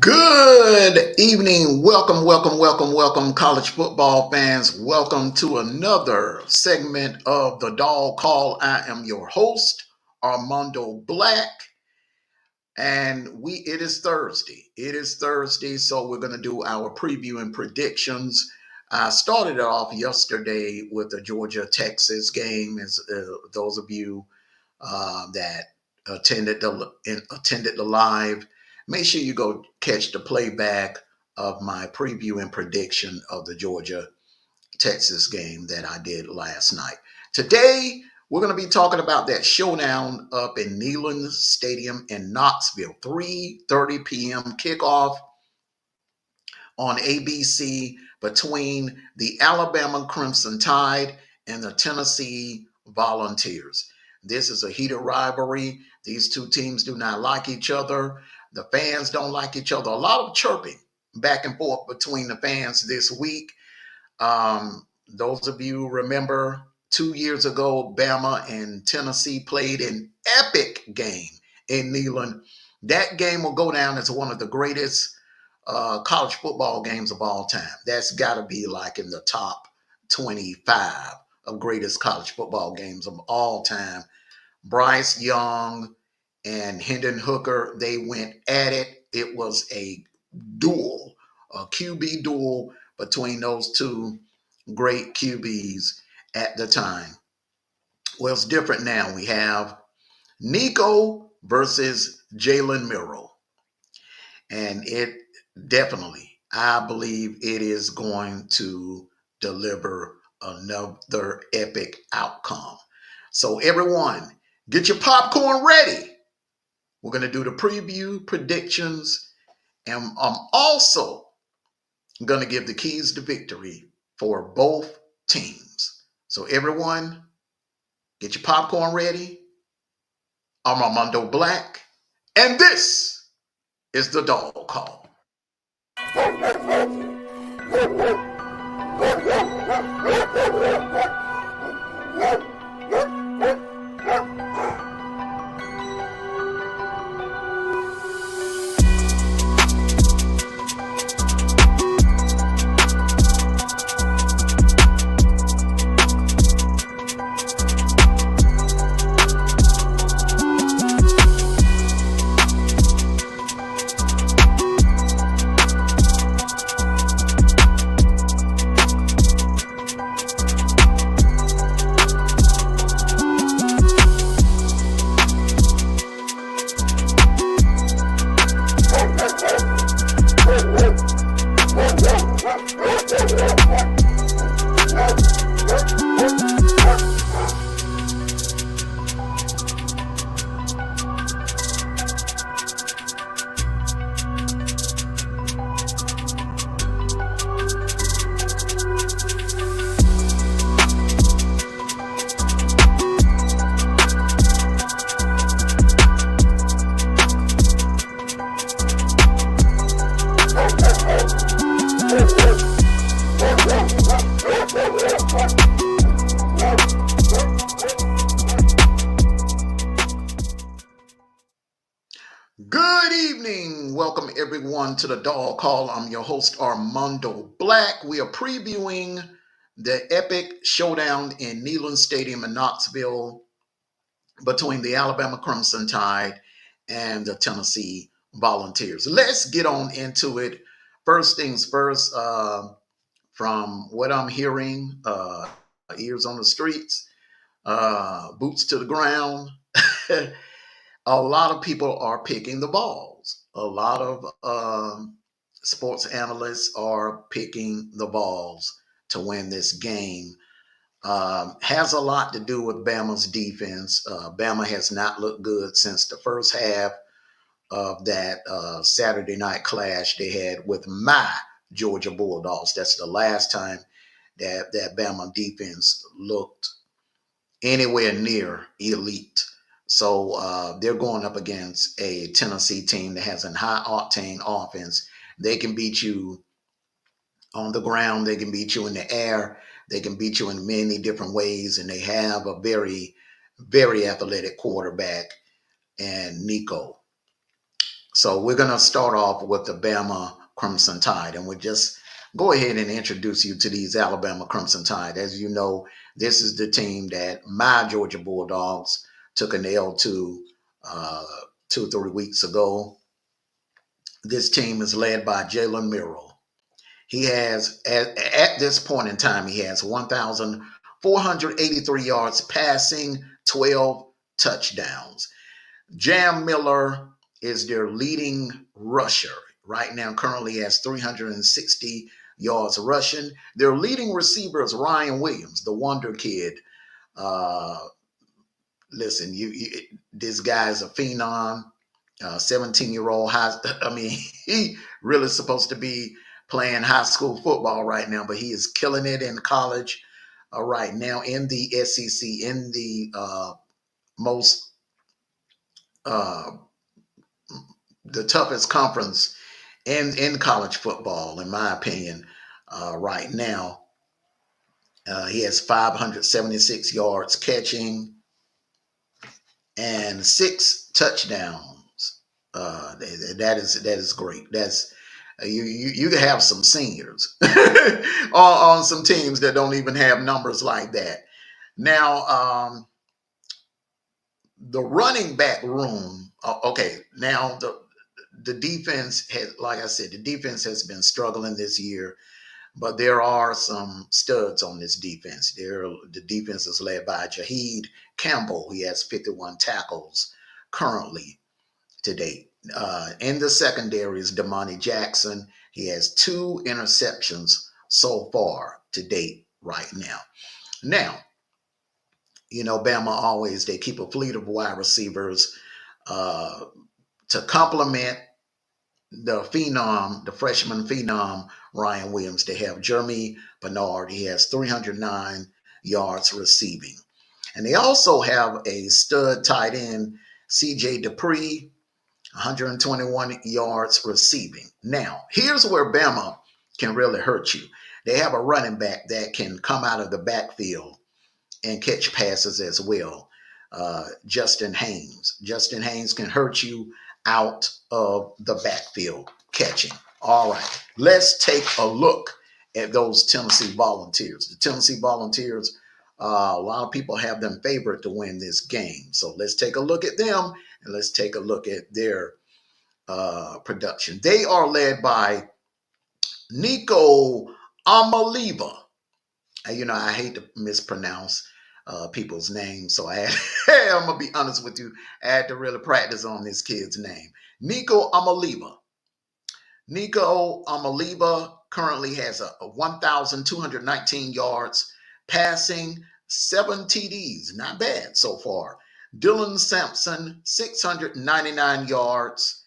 Good evening. Welcome, college football fans. Welcome to another segment of the Dawg Call. I am your host, Armondo Black, and it is Thursday. It is Thursday, so we're going to do our preview and predictions. I started it off yesterday with the Georgia-Texas game. As those of you that attended the live, make sure you go catch the playback of my preview and prediction of the Georgia Texas game that I did last night. Today, we're going to be talking about that showdown up in Neyland Stadium in Knoxville, 3:30 p.m. kickoff on ABC between the Alabama Crimson Tide and the Tennessee Volunteers. This is a heated rivalry. These two teams do not like each other. The fans don't like each other. A lot of chirping back and forth between the fans this week. Those of you remember 2 years ago, Bama and Tennessee played an epic game in Neyland. That game will go down as one of the greatest college football games of all time. That's got to be like in the top 25 of greatest college football games of all time. Bryce Young and Hendon Hooker, they went at it. It was a duel, a QB duel between those two great QBs at the time. Well, it's different now. We have Nico versus Jalen Miro. And it definitely, I believe it is going to deliver another epic outcome. So everyone, get your popcorn ready. We're going to do the preview, predictions, and I'm also going to give the keys to victory for both teams. So everyone, get your popcorn ready. I'm Armondo Black, and this is the Dawg Call. Good evening. Welcome everyone to the Dawg Call. I'm your host Armondo Black. We are previewing the epic showdown in Neyland Stadium in Knoxville between the Alabama Crimson Tide and the Tennessee Volunteers. Let's get on into it. First things first, from what I'm hearing, ears on the streets, boots to the ground. A lot of people are picking the Vols. A lot of sports analysts are picking the Vols to win this game. Has a lot to do with Bama's defense. Bama has not looked good since the first half of that Saturday night clash they had with my Georgia Bulldogs. That's the last time that Bama defense looked anywhere near elite. So they're going up against a Tennessee team that has a high-octane offense. They can beat you on the ground. They can beat you in the air. They can beat you in many different ways. And they have a very, very athletic quarterback and Nico. So we're going to start off with the Bama Crimson Tide, and we'll just go ahead and introduce you to these Alabama Crimson Tide. As you know, this is the team that my Georgia Bulldogs took an L to 2 or 3 weeks ago. This team is led by Jalen Miro. He has, at this point in time, he has 1,483 yards passing, 12 touchdowns. Jam Miller is their leading rusher. Right now, currently has 360 yards rushing. Their leading receiver is Ryan Williams, the Wonder Kid. Uh, Listen, this guy's a phenom, 17-year-old. I mean, he really supposed to be playing high school football right now, but he is killing it in college right now in the SEC, in the most uh, the toughest conference in college football, in my opinion, right now. He has 576 yards catching and 6 touchdowns. That is great. That's you can have some seniors on some teams that don't even have numbers like that. Now, the running back room. Okay, now the defense has, like I said, the defense has been struggling this year, but there are some studs on this defense. The defense is led by Jaheed Campbell. He has 51 tackles currently to date. In the secondary is Damani Jackson. He has 2 interceptions so far to date right now. Now, Bama always, they keep a fleet of wide receivers uh, to complement the freshman phenom, Ryan Williams. They have Jeremy Bernard. He has 309 yards receiving. And they also have a stud tight end, CJ Dupree, 121 yards receiving. Now, here's where Bama can really hurt you. They have a running back that can come out of the backfield and catch passes as well. Justin Haynes. Justin Haynes can hurt you out of the backfield catching. All right, let's take a look at those Tennessee Volunteers. The Tennessee Volunteers, a lot of people have them favored to win this game. So let's take a look at them and let's take a look at their production. They are led by Nico Amaliva. I hate to mispronounce people's names, so I'm gonna be honest with you. I had to really practice on this kid's name, Nico Amaliva. Nico Amaliva currently has a 1,219 yards passing, 7 TDs, not bad so far. Dylan Sampson, 699 yards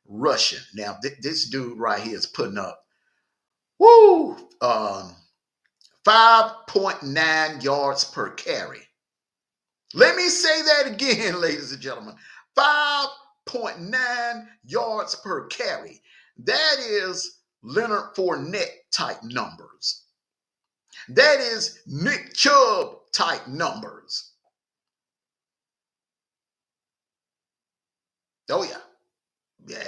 rushing. Now this dude right here is putting up, woo, 5.9 yards per carry. Let me say that again, ladies and gentlemen. 5.9 yards per carry. That is Leonard Fournette type numbers. That is Nick Chubb type numbers. Oh yeah. Yeah.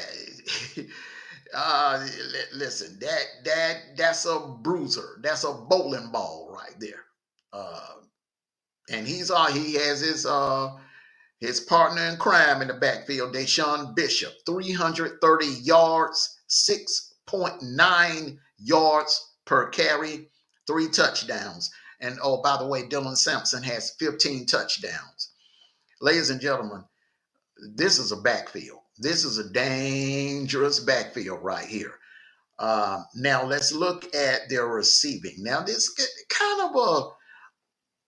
Listen, that's a bruiser. That's a bowling ball right there. And he has his partner in crime in the backfield, Deshaun Bishop, 330 yards, 6.9 yards per carry, 3 touchdowns. And oh, by the way, Dylan Sampson has 15 touchdowns. Ladies and gentlemen, this is a backfield. This is a dangerous backfield right here. Now let's look at their receiving. Now this is kind of a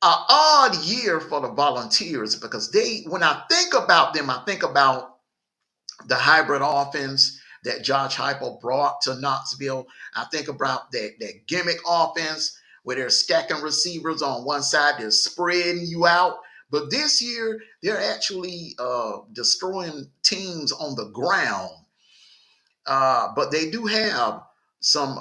odd year for the Volunteers because when I think about them, I think about the hybrid offense that Josh Heupel brought to Knoxville. I think about that gimmick offense where they're stacking receivers on one side, they're spreading you out. But this year, they're actually destroying teams on the ground. But they do have some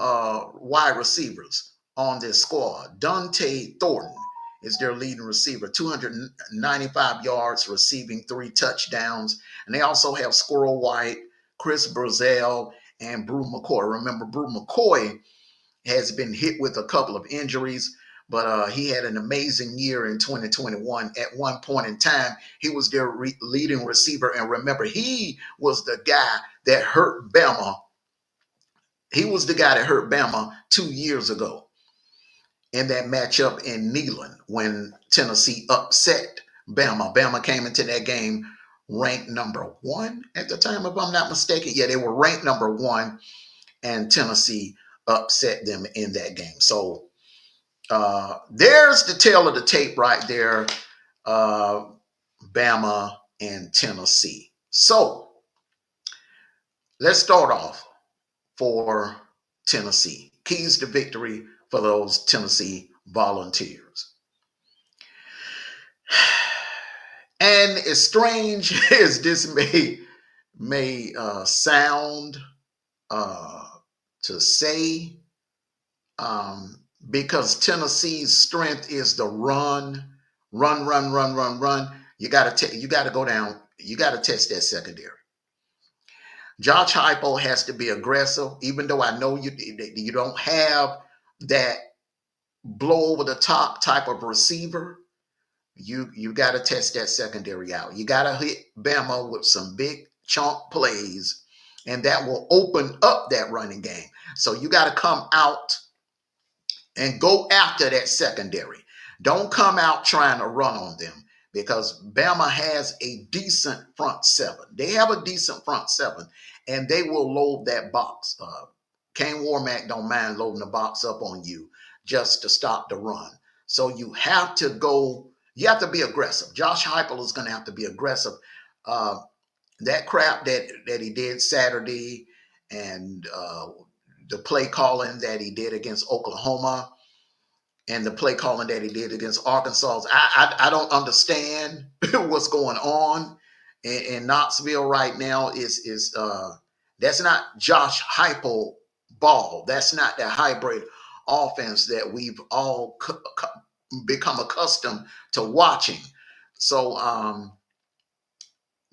wide receivers on this squad. Dante Thornton is their leading receiver, 295 yards receiving, 3 touchdowns. And they also have Squirrel White, Chris Brazell and Brew McCoy. Remember, Brew McCoy has been hit with a couple of injuries, but he had an amazing year in 2021. At one point in time, he was their leading receiver. And remember, he was the guy that hurt Bama. He was the guy that hurt Bama 2 years ago in that matchup in Neyland when Tennessee upset Bama. Bama came into that game ranked number 1 at the time, if I'm not mistaken. Yeah, they were ranked number 1, and Tennessee upset them in that game. So there's the tail of the tape right there, Bama and Tennessee. So let's start off for Tennessee. Keys to victory for those Tennessee Volunteers. And as strange as this may sound to say, because Tennessee's strength is the run. You got to go down. You got to test that secondary. Josh Heupel has to be aggressive, even though I know you don't have that blow over the top type of receiver. You got to test that secondary out. You got to hit Bama with some big chunk plays, and that will open up that running game. So you got to come out and go after that secondary. Don't come out trying to run on them, because Bama has a decent front seven. They have a decent front seven, and they will load that box. Kane Warmack don't mind loading the box up on you just to stop the run. So you have to go. You have to be aggressive. Josh Heupel is going to have to be aggressive. That crap that he did Saturday, and the play calling that he did against Oklahoma, and the play calling that he did against Arkansas, I don't understand what's going on in Knoxville right now. Is that's not Josh Heupel ball. That's not that hybrid offense that we've all become accustomed to watching. So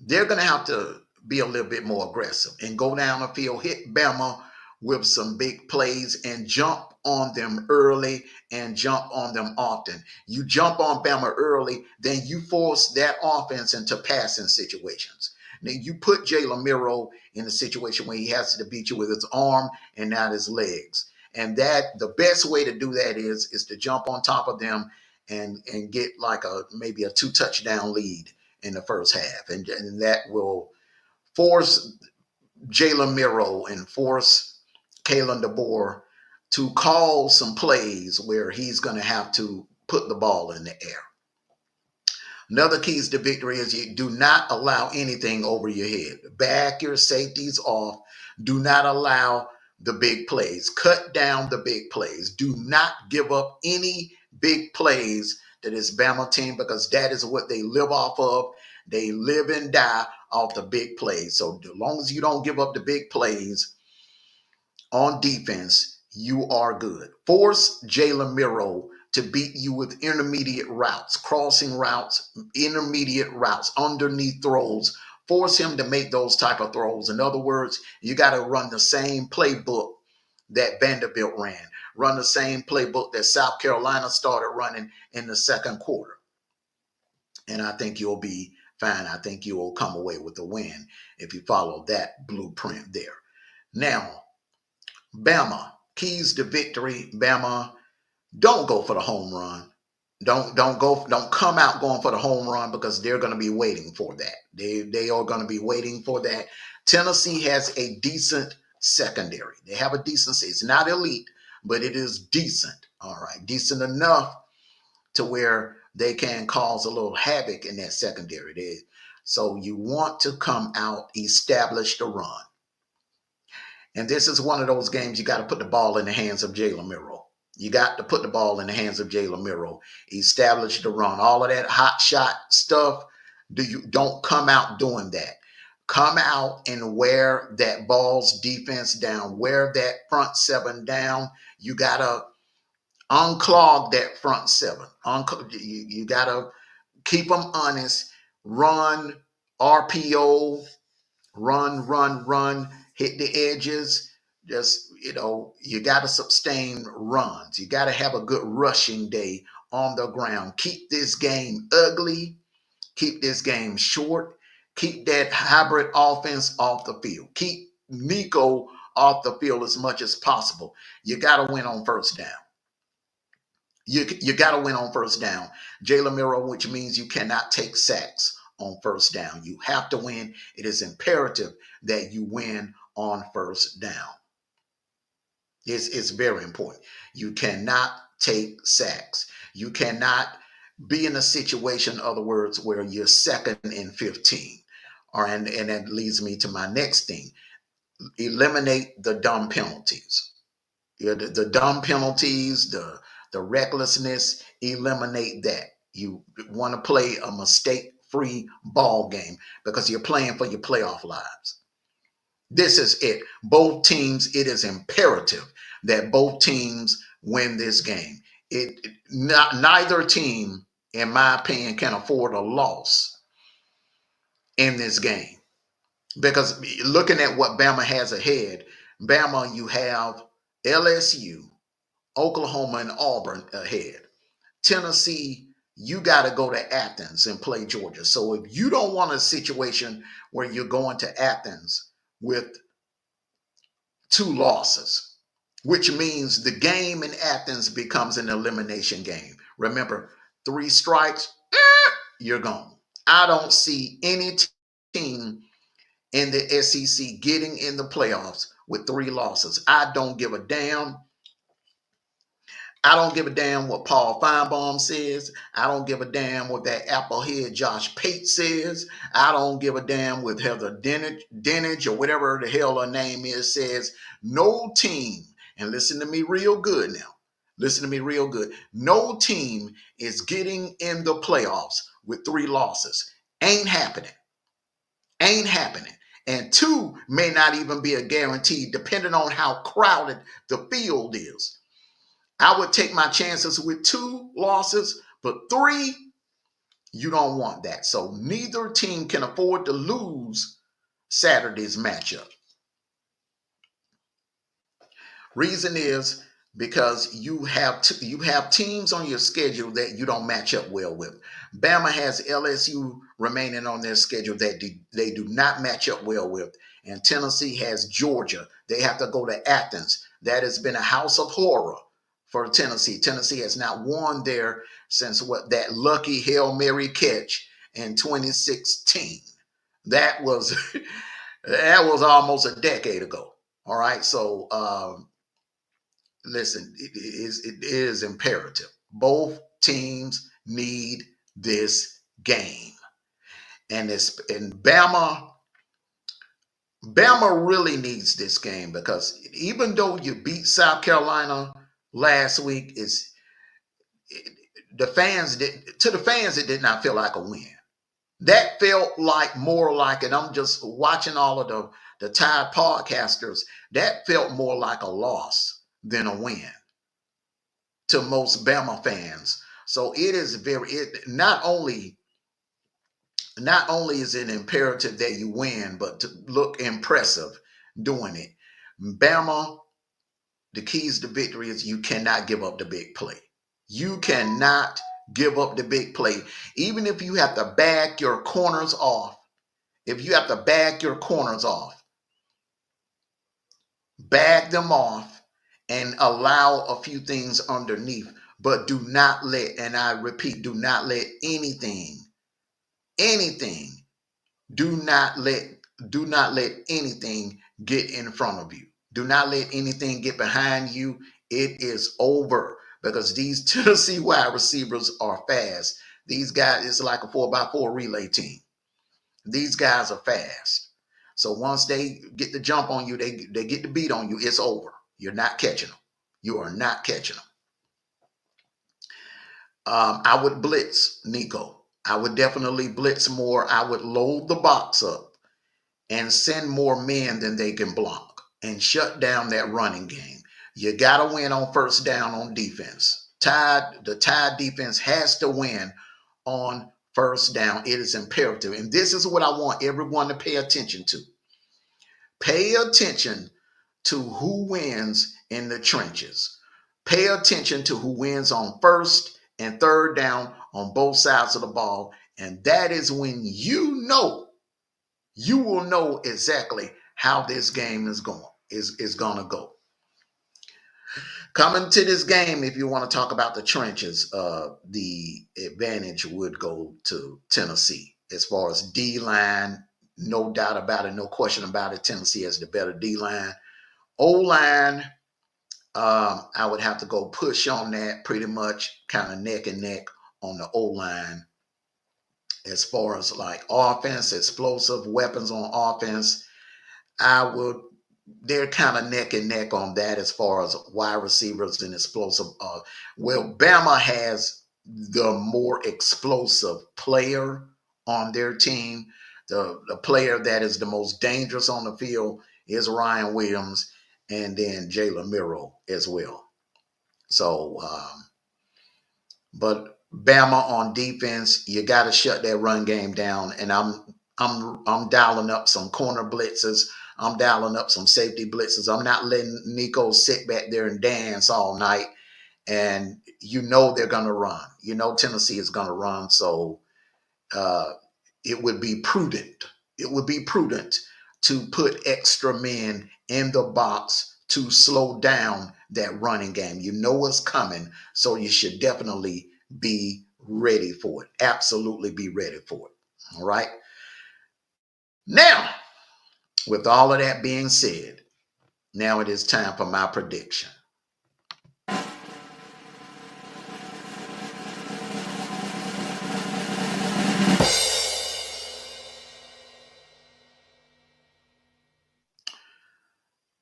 they're going to have to be a little bit more aggressive and go down the field, hit Bama with some big plays, and jump on them early and jump on them often. You jump on Bama early, then you force that offense into passing situations. Then you put Jalen Miro in a situation where he has to beat you with his arm and not his legs. And that the best way to do that is to jump on top of them and get like maybe a 2 touchdown lead in the first half. And that will force Jalen Miro and force Kalen DeBoer to call some plays where he's going to have to put the ball in the air. Another keys to victory is you do not allow anything over your head. Back your safeties off. Do not allow the big plays. Cut down the big plays. Do not give up any big plays to this Bama team, because that is what they live off of. They live and die off the big plays. So as long as you don't give up the big plays on defense, you are good. Force Jalen Miro to beat you with intermediate routes, crossing routes, intermediate routes, underneath throws. Force him to make those type of throws. In other words, you got to run the same playbook that Vanderbilt ran. Run the same playbook that South Carolina started running in the second quarter. And I think you'll be fine. I think you will come away with a win if you follow that blueprint there. Now, Bama, keys to victory. Bama, don't go for the home run. Don't come out going for the home run, because they're going to be waiting for that. They are going to be waiting for that. Tennessee has a decent secondary. They have a decent, it's not elite, but it is decent. All right, decent enough to where they can cause a little havoc in that secondary. So you want to come out, establish the run. And this is one of those games you got to put the ball in the hands of Jalen Miro. You got to put the ball in the hands of Jalen Miro. Establish the run. All of that hot shot stuff, don't come out doing that. Come out and wear that ball's defense down. Wear that front seven down. You got to unclog that front seven. You got to keep them honest. Run, RPO, Run, run, run, hit the edges. Just, you got to sustain runs. You got to have a good rushing day on the ground. Keep this game ugly. Keep this game short. Keep that hybrid offense off the field. Keep Nico off the field as much as possible. You got to win on first down. You got to win on first down, Jalen Miro, which means you cannot take sacks on first down. You have to win. It is imperative that you win on first down. It's very important. You cannot take sacks. You cannot be in a situation, in other words, where you're 2nd and 15. All right, and that leads me to my next thing. Eliminate the dumb penalties. The dumb penalties, the recklessness, eliminate that. You want to play a mistake-free ball game because you're playing for your playoff lives. This is it. Both teams, it is imperative that both teams win this game. Neither team, in my opinion, can afford a loss in this game. Because looking at what Bama has ahead, Bama, you have LSU, Oklahoma, and Auburn ahead. Tennessee, you got to go to Athens and play Georgia. So if you don't want a situation where you're going to Athens with 2 losses, which means the game in Athens becomes an elimination game. Remember, 3 strikes, you're gone. I don't see any team in the SEC getting in the playoffs with 3 losses. I don't give a damn. I don't give a damn what Paul Feinbaum says. I don't give a damn what that applehead Josh Pate says. I don't give a damn what Heather Dinich or whatever the hell her name is says. No team, and listen to me real good now. Listen to me real good. No team is getting in the playoffs with 3 losses. Ain't happening. Ain't happening. And 2 may not even be a guarantee, depending on how crowded the field is. I would take my chances with 2 losses, but 3, you don't want that. So neither team can afford to lose Saturday's matchup. Reason is because you have teams on your schedule that you don't match up well with. Bama has LSU remaining on their schedule that they do not match up well with. And Tennessee has Georgia. They have to go to Athens. That has been a house of horror for Tennessee. Tennessee has not won there since that lucky Hail Mary catch in 2016. That was almost a decade ago. All right. So listen, it is imperative. Both teams need this game. And Bama really needs this game because even though you beat South Carolina last week, the fans it did not feel like a win. That felt like more like, and I'm just watching all of the Tide podcasters, that felt more like a loss than a win to most Bama fans. So it is not only is it imperative that you win, but to look impressive doing it. Bama, the keys to victory is you cannot give up the big play. You cannot give up the big play. Even if you have to back your corners off, bag them off and allow a few things underneath. But do not let, and I repeat, do not let anything, do not let anything get in front of you. Do not let anything get behind you. It is over because these Tennessee wide receivers are fast. These guys, it's like a 4x4 relay team. These guys are fast. So once they get the jump on you, they get the beat on you, it's over. You're not catching them. You are not catching them. I would blitz Nico. I would definitely blitz more. I would load the box up and send more men than they can block and shut down that running game. You got to win on first down on defense. The Tide defense has to win on first down. It is imperative. And this is what I want everyone to pay attention to. Pay attention to who wins in the trenches. Pay attention to who wins on first and third down on both sides of the ball. And that is when you will know exactly how this game is going to go. Coming to this game, if you want to talk about the trenches, the advantage would go to Tennessee as far as D line. No doubt about it, no question about it. Tennessee has the better D line. O line, I would have to go push on that, pretty much kind of neck and neck on the O line. As far as like offense, explosive weapons on offense, they're kind of neck and neck on that as far as wide receivers and explosive. Well, Bama has the more explosive player on their team. The player that is the most dangerous on the field is Ryan Williams, and then Jalen Miro as well. So, but Bama on defense, you got to shut that run game down. And I'm dialing up some corner blitzes. I'm dialing up some safety blitzes. I'm not letting Nico sit back there and dance all night. And you know they're going to run. You know Tennessee is going to run. So it would be prudent. It would be prudent to put extra men in the box to slow down that running game. You know what's coming, so you should definitely be ready for it. Absolutely be ready for it. All right. Now, with all of that being said, now it is time for my prediction.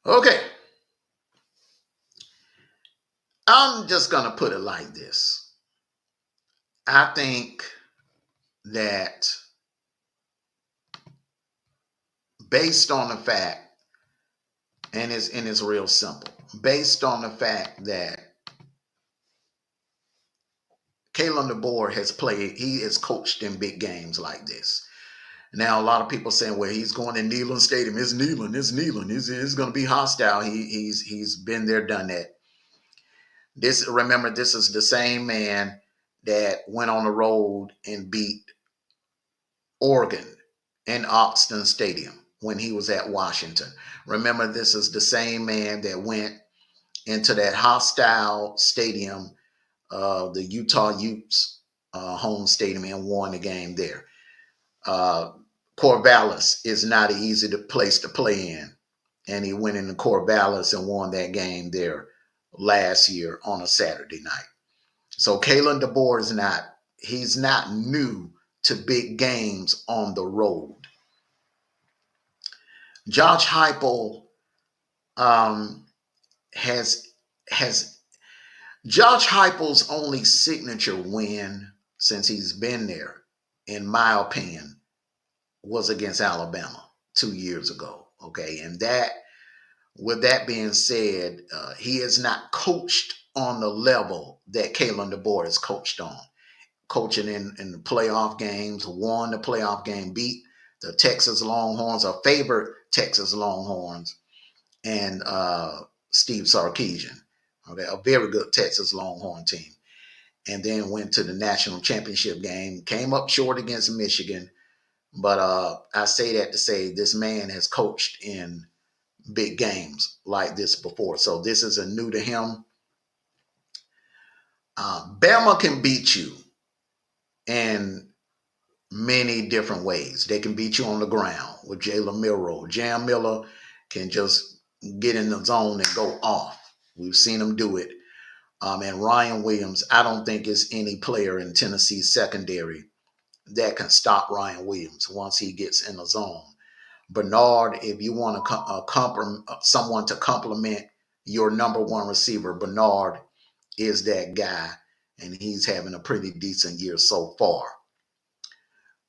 Okay. I'm just going to put it like this. I think that based on the fact, and it's real simple, based on the fact that Kalen DeBoer he has coached in big games like this. Now, a lot of people saying, well, he's going to Neyland Stadium. It's Neyland. It's going to be hostile. He's been there, done that. Remember, this is the same man that went on the road and beat Oregon in Autzen Stadium when he was at Washington. Remember, this is the same man that went into that hostile stadium, the Utah Utes home stadium, and won the game there. Corvallis is not an easy place to play in. And he went into Corvallis and won that game there last year on a Saturday night. So Kalen DeBoer he's not new to big games on the road. Josh Heupel has Josh Heupel's only signature win since he's been there, in my opinion, was against Alabama 2 years ago. Okay, and with that being said, he is not coached on the level that Kalen DeBoer is coached on. Coaching in the playoff games, won the playoff game, beat the Texas Longhorns, or favored Texas Longhorns, and Steve Sarkisian. Okay, a very good Texas Longhorn team. And then went to the national championship game, came up short against Michigan. But I say that to say this man has coached in big games like this before. So this isn't new to him. Bama can beat you in many different ways. They can beat you on the ground with Jalen Miro. Jam Miller can just get in the zone and go off. We've seen him do it. And Ryan Williams, I don't think there's any player in Tennessee's secondary that can stop Ryan Williams once he gets in the zone. Bernard, if you want someone to complement your number one receiver, Bernard is that guy, and he's having a pretty decent year so far.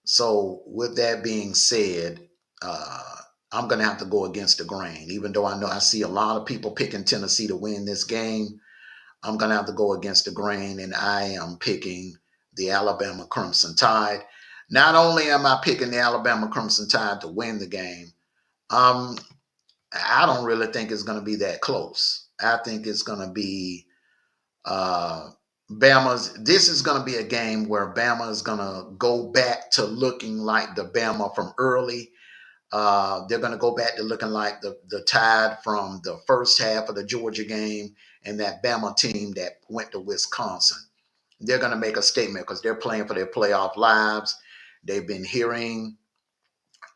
So with that being said, I'm going to have to go against the grain, even though I see a lot of people picking Tennessee to win this game. I'm going to have to go against the grain, and I am picking the Alabama Crimson Tide. Not only am I picking the Alabama Crimson Tide to win the game, I'm I don't really think it's going to be that close. I think it's going to be Bama's. This is going to be a game where Bama is going to go back to looking like the Bama from early. They're going to go back to looking like the Tide from the first half of the Georgia game and that Bama team that went to Wisconsin. They're going to make a statement because they're playing for their playoff lives. They've been hearing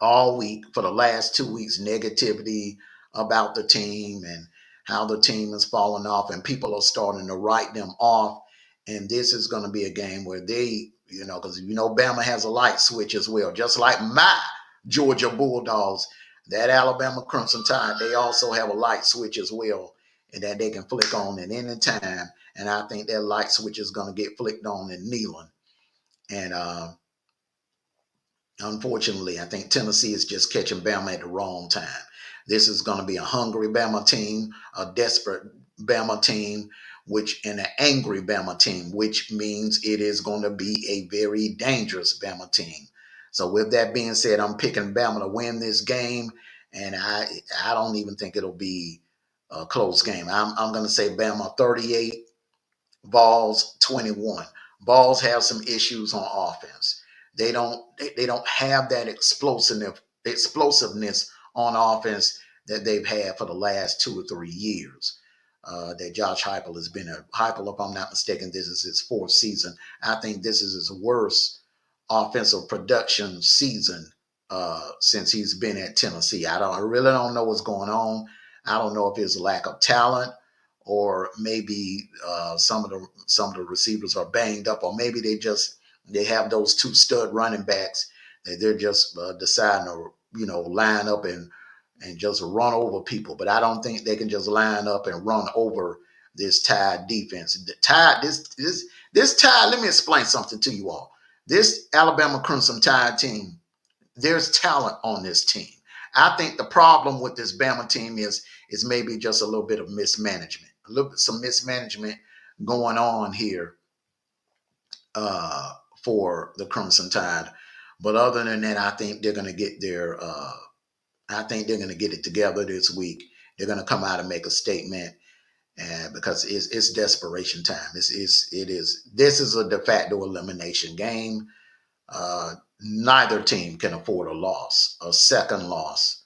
all week for the last 2 weeks negativity about the team and how the team is falling off, and people are starting to write them off. And this is going to be a game where they, because Bama has a light switch as well, just like my Georgia Bulldogs. That Alabama Crimson Tide, they also have a light switch as well, and that they can flick on at any time. And I think that light switch is going to get flicked on in Neyland. And unfortunately, I think Tennessee is just catching Bama at the wrong time. This is going to be a hungry Bama team, a desperate Bama team, and an angry Bama team, which means it is going to be a very dangerous Bama team. So with that being said, I'm picking Bama to win this game, and I don't even think it'll be a close game. I'm going to say Bama 38, Vols 21. Vols have some issues on offense. They don't have that explosiveness on offense that they've had for the last 2 or 3 years. That Josh Heupel has been a Heupel, if I'm not mistaken, this is his 4th season. I think this is his worst offensive production season since he's been at Tennessee. I really don't know what's going on. I don't know if it's a lack of talent, or maybe some of the receivers are banged up, or maybe they have those 2 stud running backs that they're just deciding to line up and just run over people. But I don't think they can just line up and run over this Tide defense. The Tide, this Tide. Let me explain something to you all. This Alabama Crimson Tide team, there's talent on this team. I think the problem with this Bama team is maybe just a little bit of mismanagement, some mismanagement going on here for the Crimson Tide. But other than that, I think they're going to get it together this week. They're going to come out and make a statement, because it's desperation time. This is a de facto elimination game. Neither team can afford a second loss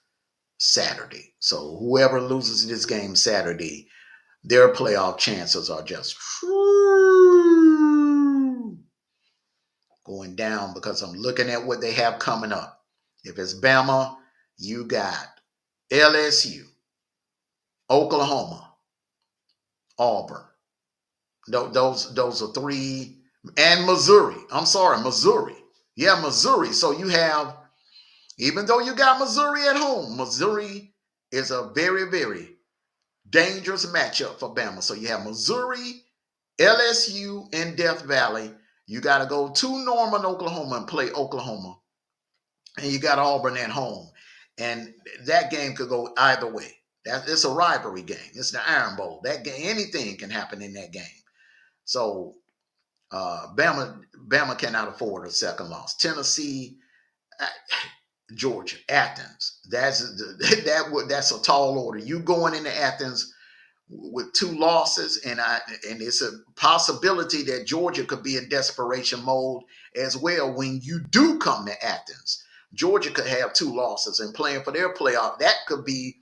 Saturday. So whoever loses this game Saturday, their playoff chances are just going down, because I'm looking at what they have coming up. If it's Bama, you got LSU, Oklahoma, Auburn. Those are 3, and Missouri. I'm sorry, Missouri. Yeah, Missouri. So you have, even though you got Missouri at home, Missouri is a very, very dangerous matchup for Bama. So you have Missouri, LSU, and Death Valley. You got to go to Norman, Oklahoma, and play Oklahoma. And you got Auburn at home. And that game could go either way. It's a rivalry game. It's the Iron Bowl. That game, anything can happen in that game. So Bama cannot afford a second loss. Tennessee, Georgia, Athens. That's a tall order. You going into Athens with 2 losses, and it's a possibility that Georgia could be in desperation mode as well when you do come to Athens. Georgia could have 2 losses and playing for their playoff. That could be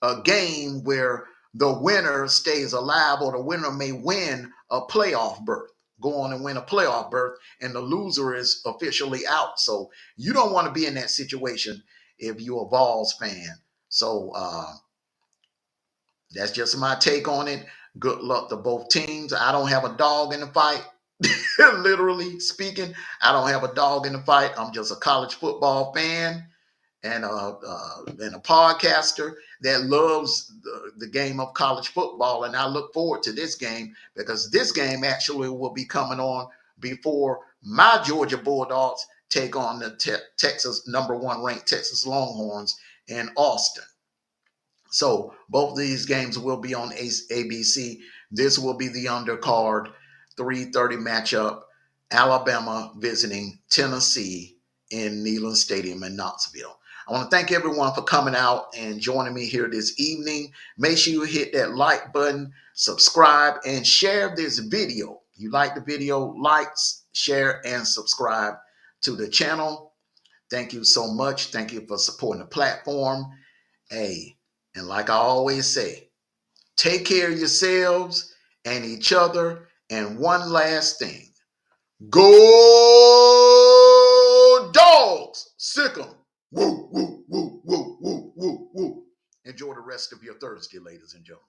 a game where the winner stays alive, or the winner may win a playoff berth, go on and win a playoff berth, and the loser is officially out. So you don't want to be in that situation if you're a Vols fan. So that's just my take on it. Good luck to both teams. I don't have a dog in the fight. Literally speaking, I don't have a dog in the fight. I'm just a college football fan and a podcaster that loves the game of college football. And I look forward to this game, because this game actually will be coming on before my Georgia Bulldogs take on the Texas #1 ranked Texas Longhorns in Austin. So both of these games will be on ABC. This will be the undercard 3:30 matchup. Alabama visiting Tennessee in Neyland Stadium in Knoxville. I want to thank everyone for coming out and joining me here this evening. Make sure you hit that like button, subscribe, and share this video. You like the video, likes, share, and subscribe to the channel. Thank you so much. Thank you for supporting the platform. Hey, and like I always say, take care of yourselves and each other. And one last thing, go dogs, sick 'em. Woo, woo, woo, woo, woo, woo, woo. Enjoy the rest of your Thursday, ladies and gentlemen.